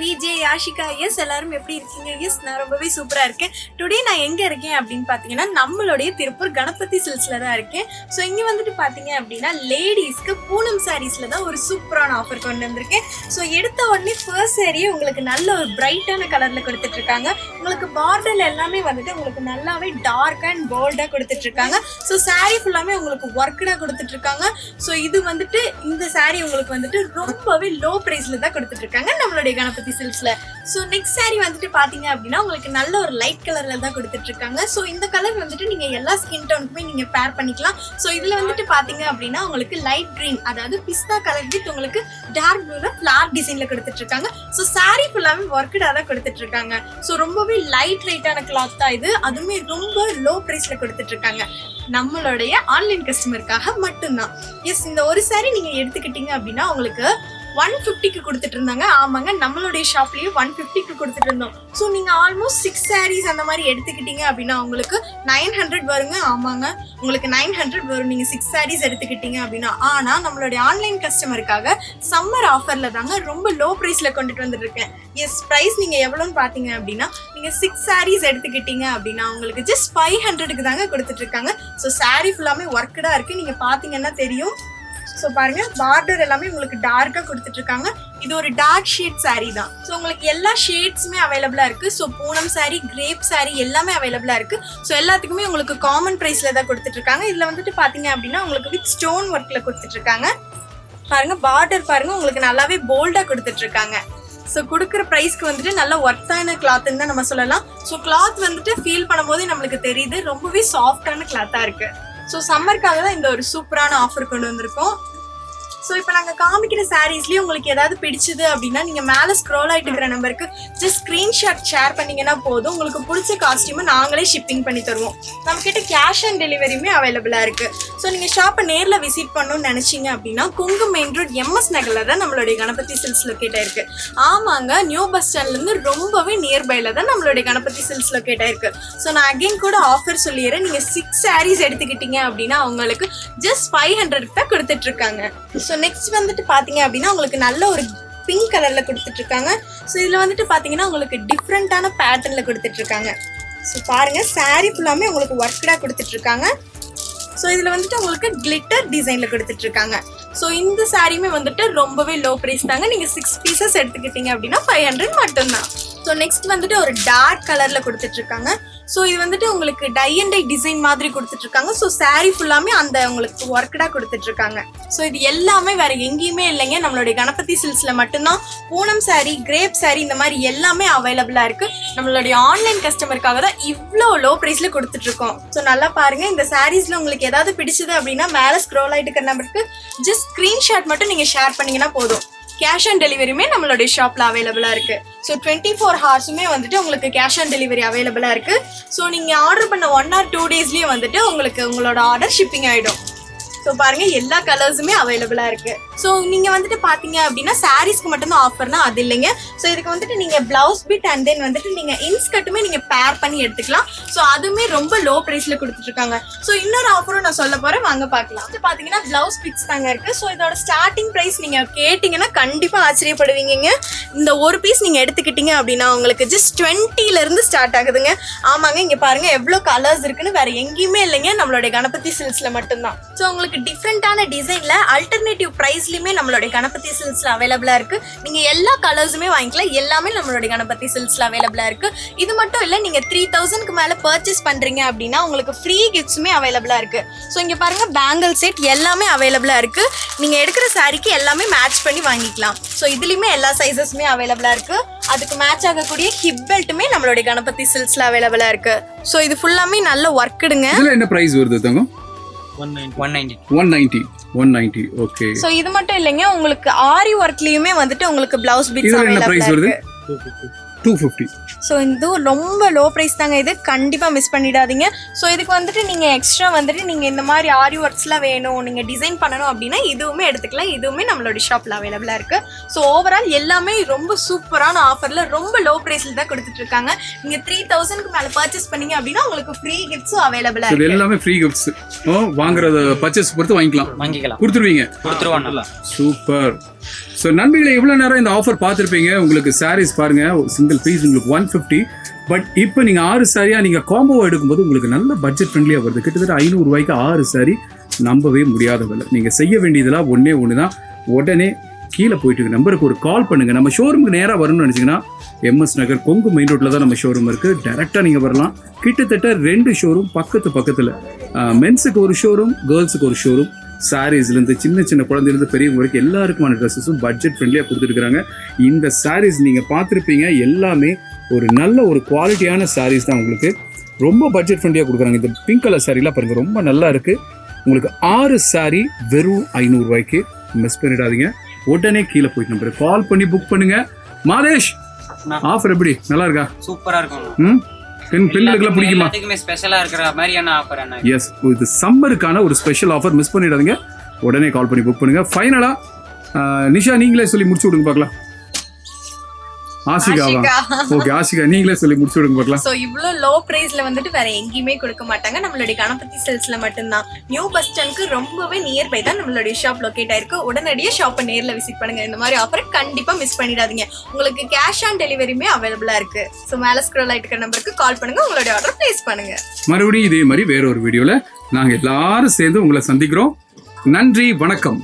Vijay Yashika S எல்லாரும் எப்படி இருக்கீங்க? எஸ் நான் ரொம்பவே சூப்பரா இருக்கேன். டுடே நான் எங்க இருக்கேன் அப்படின்னு பாத்தீங்கன்னா நம்மளுடைய திருப்பூர் கணபதி சில்க்ஸ்ல தான் இருக்கேன். ஸோ இங்க வந்துட்டு பாத்தீங்க அப்படின்னா லேடிஸ்க்கு பூனம் சாரீஸ்ல தான் ஒரு சூப்பரான ஆஃபர் கொண்டு வந்திருக்கேன். ஸோ எடுத்த உடனே ஃபர்ஸ்ட் சாரியே உங்களுக்கு நல்ல ஒரு பிரைட்டான கலர்ல கொடுத்துட்டு இருக்காங்க. உங்களுக்கு பார்டர் எல்லாமே வந்துட்டு உங்களுக்கு நல்லாவே டார்க் அண்ட் போல்டா கொடுத்துட்டு இருக்காங்க. ஸோ சாரீ ஃபுல்லாமே உங்களுக்கு ஒர்க்கடா கொடுத்துட்டு இருக்காங்க. ஸோ இது வந்துட்டு இந்த சாரீ உங்களுக்கு வந்துட்டு ரொம்பவே லோ பிரைஸ்ல தான் கொடுத்துட்டு இருக்காங்க நம்மளுடைய கணபதி சில்க்ஸ்ல. ஸோ நெக்ஸ்ட் சாரீ வந்துட்டு பாத்தீங்க அப்படின்னா உங்களுக்கு நல்ல ஒரு லைட் கலர்ல தான் கொடுத்துட்டு இருக்காங்க. ஸோ இந்த கலர் வந்துட்டு நீங்க எல்லா ஸ்கின் டோனுக்குமே நீங்க பேர் பண்ணிக்கலாம். ஸோ இதுல வந்துட்டு பாத்தீங்க அப்படின்னா உங்களுக்கு லைட் கிரீன் அதாவது பிஸ்தா கலர் வித் உங்களுக்கு டார்க் ப்ளூல ஃபிளார் டிசைன்ல கொடுத்துட்டு இருக்காங்க. ஸோ சாரீ ஃபுல்லாவே ஒர்க்கடா தான் கொடுத்துட்டு இருக்காங்க. ஸோ ரொம்பவே லைட் வெயிட்டான கிளாத் தான் இது, அதுவுமே ரொம்ப லோ பிரைஸ்ல கொடுத்துட்டு இருக்காங்க நம்மளுடைய ஆன்லைன் கஸ்டமருக்காக மட்டும்தான். எஸ் இந்த ஒரு சாரீ நீங்க எடுத்துக்கிட்டீங்க அப்படின்னா உங்களுக்கு 150க்கு கொடுத்துட்டு இருந்தாங்க. ஆமாங்க, நம்மளுடைய ஷாப்லயும் 150க்கு கொடுத்துட்டு இருந்தோம். ஸோ நீங்க ஆல்மோஸ்ட் 6 சாரீஸ் அந்த மாதிரி எடுத்துக்கிட்டீங்க அப்படின்னா உங்களுக்கு 900 வருங்க. ஆமாங்க, உங்களுக்கு 900 வரும் நீங்க 6 சாரீஸ் எடுத்துக்கிட்டீங்க அப்படின்னா. ஆனா நம்மளுடைய ஆன்லைன் கஸ்டமருக்காக சம்மர் ஆஃபர்ல தாங்க ரொம்ப லோ பிரைஸ்ல கொண்டுட்டு வந்துட்டு இருக்கேன். எஸ் பிரைஸ் நீங்க எவ்வளோன்னு பாத்தீங்க அப்படின்னா நீங்க 6 சாரீஸ் எடுத்துக்கிட்டீங்க அப்படின்னா உங்களுக்கு ஜஸ்ட் 500க்கு தாங்க கொடுத்துட்டு இருக்காங்க. ஸோ சாரீ ஃபுல்லாமே ஒர்க்கடா இருக்கு, நீங்க பாத்தீங்கன்னா தெரியும். ஸோ பாருங்க பார்டர் எல்லாமே உங்களுக்கு டார்க்கா கொடுத்துட்டு இருக்காங்க. இது ஒரு டார்க் ஷேட் சாரீ தான். ஸோ உங்களுக்கு எல்லா ஷேட்ஸுமே அவைலபிளா இருக்கு. ஸோ பூனம் சாரீ, கிரேப் சாரீ எல்லாமே அவைலபிளா இருக்கு. ஸோ எல்லாத்துக்குமே உங்களுக்கு காமன் பிரைஸ்ல தான் கொடுத்துட்டு இருக்காங்க. இதுல வந்துட்டு பாத்தீங்க அப்படின்னா உங்களுக்கு வித் ஸ்டோன் ஒர்க்ல கொடுத்துட்டு இருக்காங்க. பாருங்க பார்டர் பாருங்க உங்களுக்கு நல்லாவே போல்டா கொடுத்துட்டு இருக்காங்க. ஸோ கொடுக்குற ப்ரைஸ்க்கு வந்துட்டு நல்ல ஒர்த்தான கிளாத்ன்னு தான் நம்ம சொல்லலாம். ஸோ கிளாத் வந்துட்டு ஃபீல் பண்ணும்போதே நம்மளுக்கு தெரியுது ரொம்பவே சாஃப்டான கிளாத்தா இருக்கு. ஸோ சம்மருக்காக தான் இந்த ஒரு சூப்பரான ஆஃபர் கொண்டு வந்திருக்கோம். ஸோ இப்போ நாங்கள் காமிக்கிற சாரீஸ்லேயே உங்களுக்கு ஏதாவது பிடிச்சது அப்படின்னா நீங்கள் மேலே ஸ்க்ரோல் ஆகிட்டு இருக்கிற நம்பருக்கு ஜஸ்ட் ஸ்க்ரீன்ஷாட் ஷேர் பண்ணிங்கன்னா போதும். உங்களுக்கு பிடிச்ச காஸ்டியூமை நாங்களே ஷிப்பிங் பண்ணி தருவோம். நம்மக்கிட்ட கேஷ் ஆன் டெலிவரியுமே அவைலபிளாக இருக்குது. ஸோ நீங்கள் ஷாப்பை நேரில் விசிட் பண்ணணும்னு நினச்சிங்க அப்படின்னா கொங்கு மெயின் ரோட் MS நகரில் தான் நம்மளுடைய கணபதி சில்க்ஸ் லொக்கேட் ஆயிருக்கு. ஆமாங்க, நியூ பஸ் ஸ்டாண்ட்லேருந்து ரொம்பவே நியர்பைல தான் நம்மளுடைய கணபதி சில்க்ஸ் லொக்கேட் ஆயிருக்கு. ஸோ நான் அகைன் கூட ஆஃபர் சொல்லிடுறேன். நீங்கள் 6 சாரீஸ் எடுத்துக்கிட்டீங்க அப்படின்னா உங்களுக்கு ஜஸ்ட் 500 தான் கொடுத்துட்ருக்காங்க. ஸோ நெக்ஸ்ட் வந்துட்டு பாத்தீங்க அப்படின்னா உங்களுக்கு நல்ல ஒரு பிங்க் கலர்ல கொடுத்துட்டு இருக்காங்க. ஸோ இதுல வந்துட்டு பாத்தீங்கன்னா உங்களுக்கு டிஃப்ரெண்டான பேட்டர்ன்ல கொடுத்துட்டு இருக்காங்க. ஸோ பாருங்க சாரீ ஃபுல்லாமே உங்களுக்கு ஒர்க்கடா கொடுத்துட்டு இருக்காங்க. ஸோ இதுல வந்துட்டு உங்களுக்கு கிளிட்டர் டிசைன்ல கொடுத்துட்டு இருக்காங்க. ஸோ இந்த சாரியுமே வந்துட்டு ரொம்பவே லோ பிரைஸ் தாங்க. நீங்க 6 பீசஸ் எடுத்துக்கிட்டீங்க அப்படின்னா 500 மட்டும்தான். ஸோ நெக்ஸ்ட் வந்துட்டு ஒரு டார்க் கலர்ல கொடுத்துட்டு இருக்காங்க. ஸோ இது வந்துட்டு உங்களுக்கு டை அண்ட் டை டிசைன் மாதிரி கொடுத்துட்டு இருக்காங்க. ஸோ சாரீ ஃபுல்லாமே அந்த உங்களுக்கு ஒர்க்கடா கொடுத்துட்டு இருக்காங்க. ஸோ இது எல்லாமே வேற எங்கேயுமே இல்லைங்க, நம்மளுடைய கணபதி சில்க்ஸ்ல மட்டும்தான். பூனம் சாரீ, கிரேப் சாரீ இந்த மாதிரி எல்லாமே அவைலபிளா இருக்கு. நம்மளுடைய ஆன்லைன் கஸ்டமருக்காக தான் இவ்வளோ லோ பிரைஸ்ல கொடுத்துட்டு இருக்கோம். ஸோ நல்லா பாருங்க, இந்த சாரீஸ்ல உங்களுக்கு ஏதாவது பிடிச்சது அப்படின்னா மேலே ஸ்க்ரோல் ஆகிட்டு இருக்கிற நம்பருக்கு ஜஸ்ட் ஸ்கிரீன்ஷாட் மட்டும் நீங்க ஷேர் பண்ணீங்கன்னா போதும். கேஷ் ஆன் டெலிவரியுமே நம்மளுடைய ஷாப்ல அவைலபிளா இருக்கு. ஸோ 24 ஹவர்ஸுமே வந்துட்டு உங்களுக்கு கேஷ் ஆன் டெலிவரி அவைலபிளா இருக்கு. ஸோ நீங்க ஆர்டர் பண்ண 1 or 2 டேஸ்லயே வந்துட்டு உங்களுக்கு உங்களோட ஆர்டர் ஷிப்பிங் ஆயிடும். ஸோ பாருங்க எல்லா கலர்ஸுமே அவைலபிளா இருக்கு. ஸோ நீங்க வந்துட்டு பாத்தீங்க அப்படின்னா சாரீஸ்க்கு மட்டும்தான் ஆஃபர்னா அது இல்லைங்க. ஸோ இதுக்கு வந்துட்டு நீங்க பிளவுஸ் பிட் அண்ட் தென் வந்துட்டு நீங்க இன்ஸ்கர்ட்டுமே நீங்க பேர் பண்ணி எடுத்துக்கலாம். ஸோ அதுவுமே ரொம்ப லோ பிரைஸ்ல கொடுத்துட்டு இருக்காங்க. ஸோ இன்னொரு ஆஃபரும் நான் சொல்ல போறேன், வாங்க பார்க்கலாம். பாத்தீங்கன்னா பிளவுஸ் பிட்ஸ் தாங்க இருக்கு. ஸோ இதோட ஸ்டார்டிங் பிரைஸ் நீங்க கேட்டீங்கன்னா கண்டிப்பா ஆச்சரியப்படுவீங்க. இந்த ஒரு பீஸ் நீங்க எடுத்துக்கிட்டீங்க அப்படின்னா உங்களுக்கு ஜஸ்ட் 20ல இருந்து ஸ்டார்ட் ஆகுதுங்க. ஆமாங்க, இங்க பாருங்க எவ்வளவு கலர்ஸ் இருக்குன்னு வேற எங்கேயுமே இல்லைங்க, நம்மளுடைய கணபதி சில்க்ஸ்ல மட்டும்தான். ஸோ உங்களுக்கு டிஃப்ரெண்டான டிசைன்ல அல்டர்னேட்டிவ் பிரைஸ்லயுமே நம்மளுடைய கணபதி சில்க்ஸ்ல அவைலபிளா இருக்கு. நீங்க எல்லா கலர்ஸுமே வாங்கிக்கலாம், எல்லாமே நம்மளுடைய கணபதி சில்க்ஸ்ல அவைலபிளா இருக்கு. இது மட்டும் இல்ல, நீங்க 3000க்கு மேல பர்ச்சேஸ் பண்றீங்க அப்படின்னா உங்களுக்கு ஃப்ரீ கிஃப்ட்ஸுமே அவைலபிளா இருக்கு. ஸோ இங்க பாருங்க பேங்கிள் செட் எல்லாமே அவைலபிளா இருக்கு. நீங்க எடுக்கிற சாரிக்கு எல்லாமே மேட்ச் பண்ணி வாங்கிக்கலாம். ஸோ இதுலயுமே எல்லா சைஸஸுமே அவைலபிளா இருக்கு. அதுக்கு மேட்ச் ஆகக்கூடிய ஹிப் பெல்ட்டுமே நம்மளுடைய கணபதி சில்க்ஸ்ல அவைலபிளா இருக்கு. ஸோ இது ஃபுல்லாமே நல்ல ஒர்க்குடுங்க. இதுல என்ன பிரைஸ் வருது தங்கம்? 190. ஓகே. சோ இது மட்டும் இல்லைங்க, உங்களுக்கு ஆரி ஒர்க்லயுமே வந்துட்டு உங்களுக்கு பிளவுஸ் பிட்ஸ் அவைலபிளா இருக்கு. 250. ஸோ இது ரொம்ப லோ ப்ரைஸ் தாங்க, இது கண்டிப்பாக மிஸ் பண்ணிடாதீங்க. ஸோ இதுக்கு வந்துட்டு நீங்கள் எக்ஸ்ட்ரா வந்துட்டு நீங்கள் இந்த மாதிரி ஆரி ஒர்க்ஸ்லாம் வேணும், நீங்கள் டிசைன் பண்ணணும் அப்படின்னா இதுவுமே எடுத்துக்கலாம். இதுவுமே நம்மளோட ஷாப்பில் அவைலபிளாக இருக்குது. ஸோ ஓவரால் எல்லாமே ரொம்ப சூப்பரான ஆஃபரில் ரொம்ப லோ ப்ரைஸில் தான் கொடுத்துட்ருக்காங்க. நீங்கள் 3000க்கு மேலே பர்ச்சேஸ் பண்ணீங்க அப்படின்னா உங்களுக்கு ஃப்ரீ கிஃப்ட்ஸும் அவைலபிளாக இருக்குது. எல்லாமே ஃப்ரீ கிஃப்ட்ஸ் வாங்குறத பர்ச்சேஸ் பொறுத்து வாங்கிக்கலாம், கொடுத்துருவீங்க. கொடுத்துருவாங்க. சூப்பர். ஸோ நண்பர்களே எவ்வளோ நேரம் இந்த ஆஃபர் பார்த்துருப்பீங்க. உங்களுக்கு சாரீஸ் பாருங்க, சிங்கிள் பீஸ் உங்களுக்கு 150. பட் இப்போ நீங்கள் 6 சாரியாக நீங்கள் காம்போவாக எடுக்கும்போது உங்களுக்கு நல்ல பட்ஜெட் ஃப்ரெண்ட்லியாக வருது. கிட்டத்தட்ட 500 ரூபாய்க்கு 6 சாரி, நம்பவே முடியாத விலை. நீங்கள் செய்ய வேண்டியதெல்லாம் ஒன்று தான், உடனே கீழே போயிட்டு நம்பருக்கு ஒரு கால் பண்ணுங்கள். நம்ம ஷோரூமுக்கு நேராக வரணும்னு நினச்சிங்கன்னா எம்எஸ் நகர் கொங்கு மெயின் ரோட்டில் தான் நம்ம ஷோரூம் இருக்குது. டேரெக்டாக நீங்கள் வரலாம். கிட்டத்தட்ட 2 ஷோரூம் பக்கத்தில். மென்ஸுக்கு ஒரு ஷோரூம், கேர்ள்ஸுக்கு ஒரு ஷோரூம். சாரீஸ்லேருந்து சின்ன குழந்தைலேருந்து பெரியவங்க வரைக்கும் எல்லாருக்குமான ட்ரெஸ்ஸஸும் பட்ஜெட் ஃப்ரெண்ட்லியாக கொடுத்துருக்குறாங்க. இந்த சாரீஸ் நீங்கள் பார்த்துருப்பீங்க, எல்லாமே ஒரு நல்ல ஒரு குவாலிட்டியான சாரீஸ் தான். உங்களுக்கு ரொம்ப பட்ஜெட் ஃப்ரெண்ட்லியாக கொடுக்குறாங்க. இந்த பிங்க் கலர் சாரீலாம் பாருங்கள், ரொம்ப நல்லா இருக்குது. உங்களுக்கு 6 சாரீ வெறும் 500 ரூபாய்க்கு. மிஸ் பண்ணிடாதீங்க. உடனே கீழே போயிட்டு நம்பருக்கு கால் பண்ணி புக் பண்ணுங்கள். மாதேஷ், ஆஃபர் எப்படி, நல்லா இருக்கா? சூப்பரா இருக்கும். பெண்களுக்குலாம் பிடிக்குமா? எல்லாத்துக்குமே ஸ்பெஷலா இருக்கிற மாதிரியான ஆஃபர் என்ன? எஸ், இது சம்மருக்கான ஒரு ஸ்பெஷல் ஆஃபர். மிஸ் பண்ணிடாதீங்க. உடனே கால் பண்ணி புக் பண்ணுங்க. ஃபைனலா நிஷா நீங்களே சொல்லி முடிச்சு விடுங்க பார்க்கலாம். ஆஷிகாவா? ஓகே, ஆஷிகா நீங்களே சொல்லி முடிச்சு விடுங்க பார்க்கலாம். சோ இவ்ளோ லோ பிரைஸ்ல வந்துட்டு வேற எங்கேயுமே கொடுக்க மாட்டாங்க. நம்மளுடைய கணபதி சில்க்ஸ்ல மட்டும்தான். நியூ பஸ் ஸ்டாண்ட்க்கு ரொம்பவே நியர் பை தான் நம்மளுடைய ஷாப் லொகேட் ஆயிருக்கு. உடனடியே ஷாப்பை நேர்ல விசிட் பண்ணுங்க. இந்த மாதிரி ஆஃபரை கண்டிப்பா மிஸ் பண்ணிடாதீங்க. உங்களுக்கு கேஷ் ஆன் டெலிவரியுமே அவைலபிளா இருக்கு. சோ மேல ஸ்க்ரோல் ஆயிட்டு இருக்க நம்பருக்கு கால் பண்ணுங்க, உங்களுடைய ஆர்டர் பிளேஸ் பண்ணுங்க. மறுபடியும் இதே மாதிரி வேற ஒரு வீடியோல நாங்க எல்லாரும் சேர்ந்து உங்களை சந்திக்கிறோம். நன்றி, வணக்கம்.